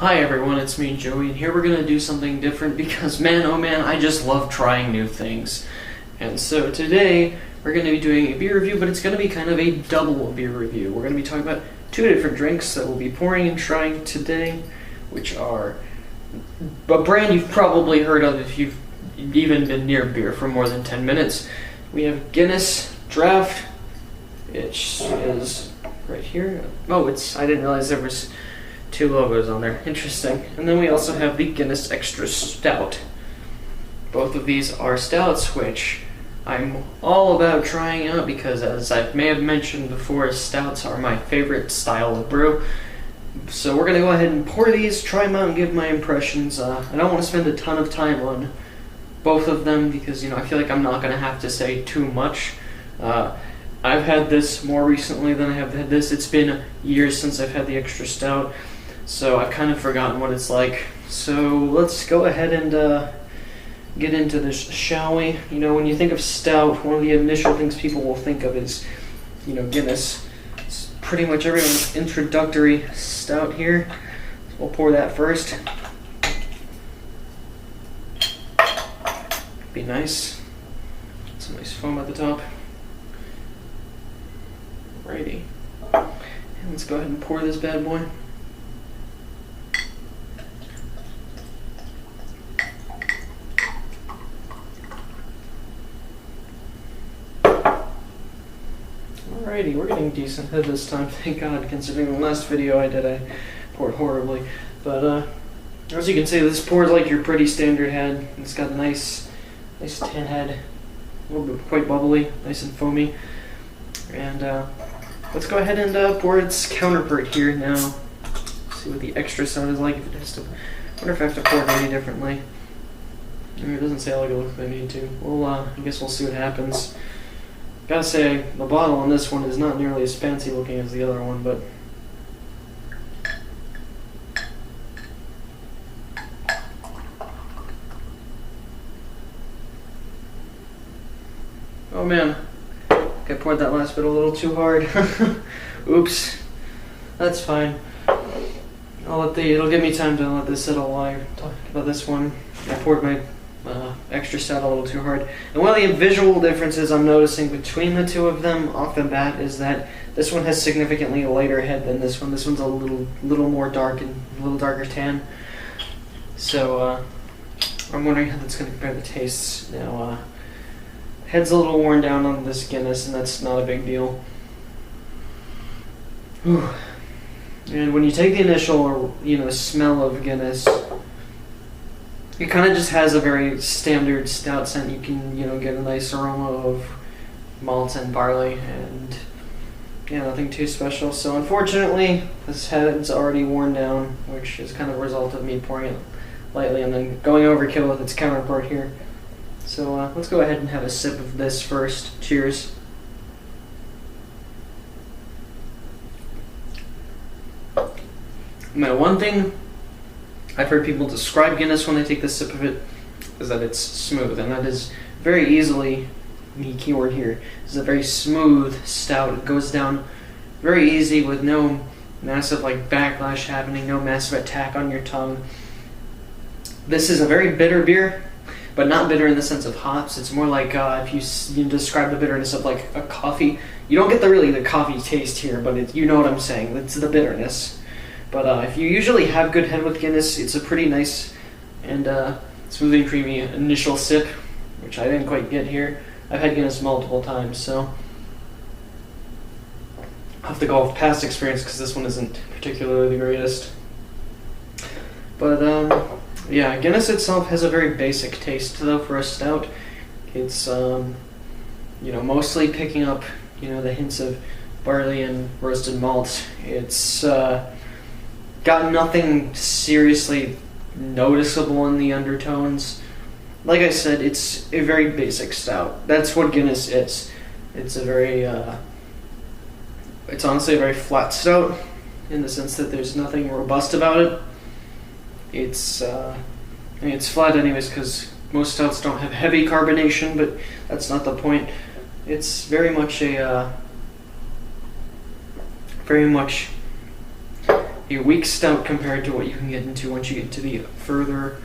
Hi everyone, it's me Joey, and here we're going to do something different because man oh man, I just love trying new things. And so today we're going to be doing a beer review, but it's going to be kind of a double beer review. We're going to be talking about two different drinks that we'll be pouring and trying today, which are a brand you've probably heard of if you've even been near beer for more than 10 minutes. We have Guinness Draught, which is right here. Oh, I didn't realize there was two logos on there. Interesting. And then we also have the Guinness Extra Stout. Both of these are stouts, which I'm all about trying out because, as I may have mentioned before, stouts are my favorite style of brew. So we're going to go ahead and pour these, try them out, and give my impressions. I don't want to spend a ton of time on both of them because, I feel like I'm not going to have to say too much. I've had this more recently than I have had this. It's been years since I've had the Extra Stout, so I've kind of forgotten what it's like. So let's go ahead and get into this, shall we? When you think of stout, one of the initial things people will think of is, Guinness. It's pretty much everyone's introductory stout here. So we'll pour that first. Be nice. Some nice foam at the top. Alrighty. And let's go ahead and pour this bad boy. Alrighty, we're getting decent head this time, thank God, considering the last video I did, I poured horribly. But as you can see, this pours like your pretty standard head. It's got a nice tan head, a little bit quite bubbly, nice and foamy. And let's go ahead and pour its counterpart here now. See what the Extra Stout is like. If it has to, I wonder if I have to pour it any differently. It doesn't say like it looks like I need to. Well, I guess we'll see what happens. Gotta say, the bottle on this one is not nearly as fancy looking as the other one, but oh man, I poured that last bit a little too hard. Oops, that's fine. It'll give me time to let this settle while I talk about this one. I poured my Extra Stout a little too hard. And one of the visual differences I'm noticing between the two of them off the bat is that this one has significantly lighter head than this one. This one's a little more dark and a little darker tan. So I'm wondering how that's going to compare the tastes. Now, head's a little worn down on this Guinness, and that's not a big deal. Whew. And when you take the initial, smell of Guinness, it kind of just has a very standard stout scent. You can, get a nice aroma of malt and barley, and nothing too special. So unfortunately, this head's already worn down, which is kind of a result of me pouring it lightly and then going overkill with its counterpart here. So let's go ahead and have a sip of this first. Cheers. Now, one thing I've heard people describe Guinness when they take this sip of it is that it's smooth, and that is very easily the keyword here. It's a very smooth stout. It goes down very easy with no massive backlash happening, no massive attack on your tongue. This is a very bitter beer, but not bitter in the sense of hops. It's more like if you describe the bitterness of like a coffee. You don't get the coffee taste here, but you know what I'm saying. It's the bitterness. But if you usually have good head with Guinness, it's a pretty nice and smooth and creamy initial sip, which I didn't quite get here. I've had Guinness multiple times, so I'll have to go off past experience because this one isn't particularly the greatest. But yeah, Guinness itself has a very basic taste though for a stout. It's mostly picking up the hints of barley and roasted malt. It's got nothing seriously noticeable in the undertones. Like I said, it's a very basic stout. That's what Guinness is. It's it's honestly a very flat stout in the sense that there's nothing robust about it. It's flat anyways because most stouts don't have heavy carbonation, but that's not the point. It's very much a weak stout compared to what you can get into once you get to the further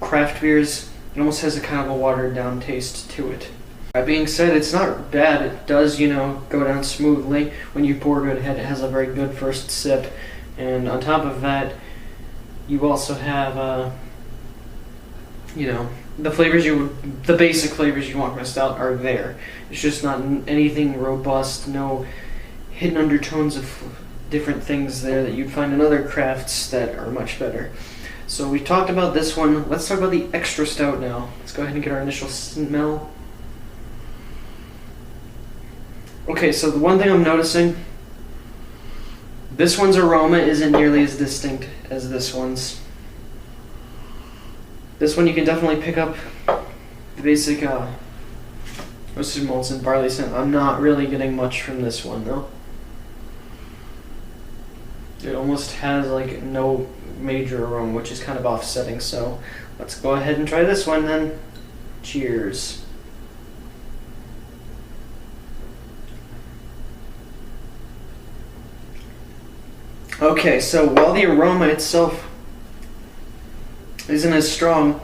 craft beers. It almost has a kind of a watered down taste to it. That being said, it's not bad. It does, go down smoothly when you pour it ahead. It has a very good first sip, and on top of that, you also have, the basic flavors you want from a stout are there. It's just not anything robust, no hidden undertones of different things there that you'd find in other crafts that are much better. So we talked about this one. Let's talk about the extra stout now. Let's go ahead and get our initial smell. Okay, so the one thing I'm noticing, this one's aroma isn't nearly as distinct as this one's. This one you can definitely pick up the basic roasted malts and barley scent. I'm not really getting much from this one though. It almost has like no major aroma, which is kind of offsetting. So let's go ahead and try this one then. Cheers. Okay, so while the aroma itself isn't as strong,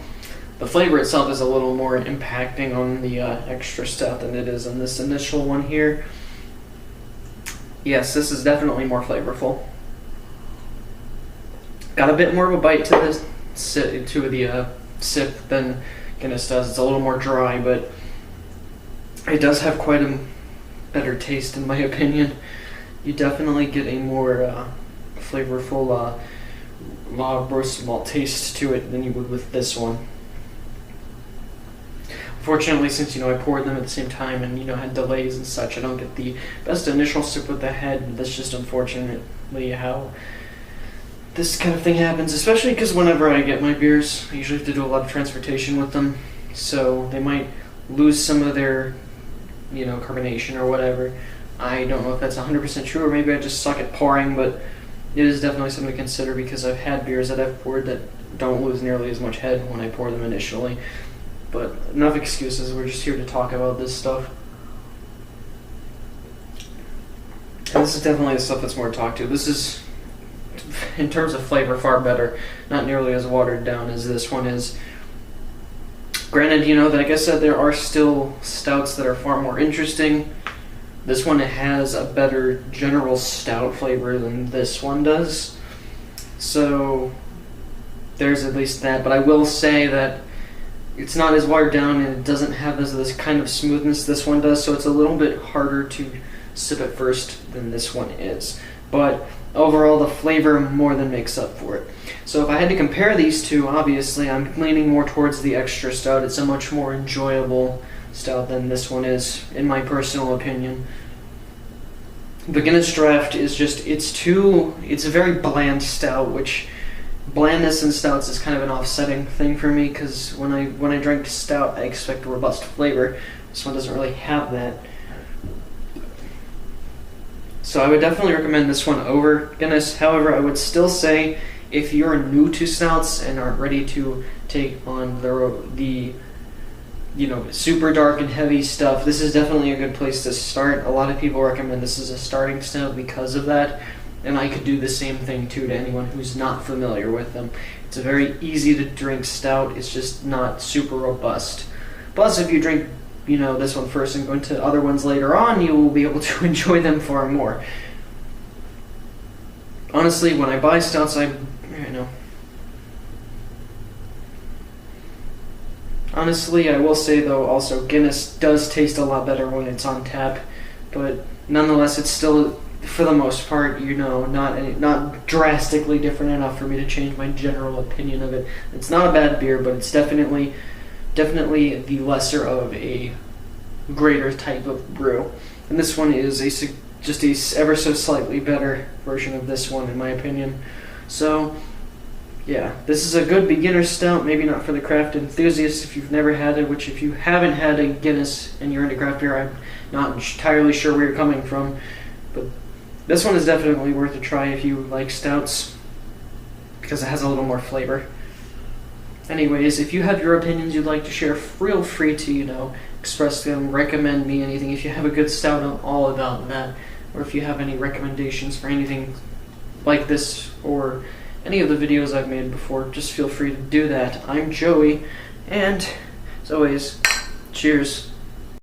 the flavor itself is a little more impacting on the extra stout than it is on this initial one here. Yes, this is definitely more flavorful. Got a bit more of a bite to the sip than Guinness does. It's a little more dry, but it does have quite a better taste in my opinion. You definitely get a more flavorful log roast malt taste to it than you would with this one. Unfortunately, since I poured them at the same time and had delays and such, I don't get the best initial sip with the head. That's just unfortunately how this kind of thing happens, especially because whenever I get my beers, I usually have to do a lot of transportation with them, so they might lose some of their carbonation or whatever. I don't know if that's 100% true, or maybe I just suck at pouring, but it is definitely something to consider because I've had beers that I've poured that don't lose nearly as much head when I pour them initially. But enough excuses, we're just here to talk about this stuff. And this is definitely the stuff that's more to talk to. This is, in terms of flavor, far better. Not nearly as watered down as this one is. Granted, like I said, there are still stouts that are far more interesting. This one has a better general stout flavor than this one does. So there's at least that, but I will say that it's not as watered down and it doesn't have this kind of smoothness this one does, so it's a little bit harder to sip at first than this one is. But overall, the flavor more than makes up for it. So if I had to compare these two, obviously I'm leaning more towards the extra stout. It's a much more enjoyable stout than this one is, in my personal opinion. The Guinness Draught is just, it's a very bland stout, which blandness in stouts is kind of an offsetting thing for me, because when I drink stout, I expect a robust flavor. This one doesn't really have that. So I would definitely recommend this one over Guinness. However, I would still say if you're new to stouts and aren't ready to take on the super dark and heavy stuff, this is definitely a good place to start. A lot of people recommend this as a starting stout because of that, and I could do the same thing too to anyone who's not familiar with them. It's a very easy to drink stout. It's just not super robust. Plus, if you drink this one first and go into other ones later on, you will be able to enjoy them far more. Honestly, when I buy stouts, Honestly, I will say though, also Guinness does taste a lot better when it's on tap, but nonetheless, it's still, for the most part, not drastically different enough for me to change my general opinion of it. It's not a bad beer, but it's definitely the lesser of a greater type of brew. And this one is just a ever so slightly better version of this one, in my opinion. So yeah, this is a good beginner stout, maybe not for the craft enthusiasts if you've never had it, which if you haven't had a Guinness and you're into craft beer, I'm not entirely sure where you're coming from. But this one is definitely worth a try if you like stouts, because it has a little more flavor. Anyways, if you have your opinions you'd like to share, feel free to, express them, recommend me anything. If you have a good stout, I'm all about that. Or if you have any recommendations for anything like this or any of the videos I've made before, just feel free to do that. I'm Joey, and as always, cheers.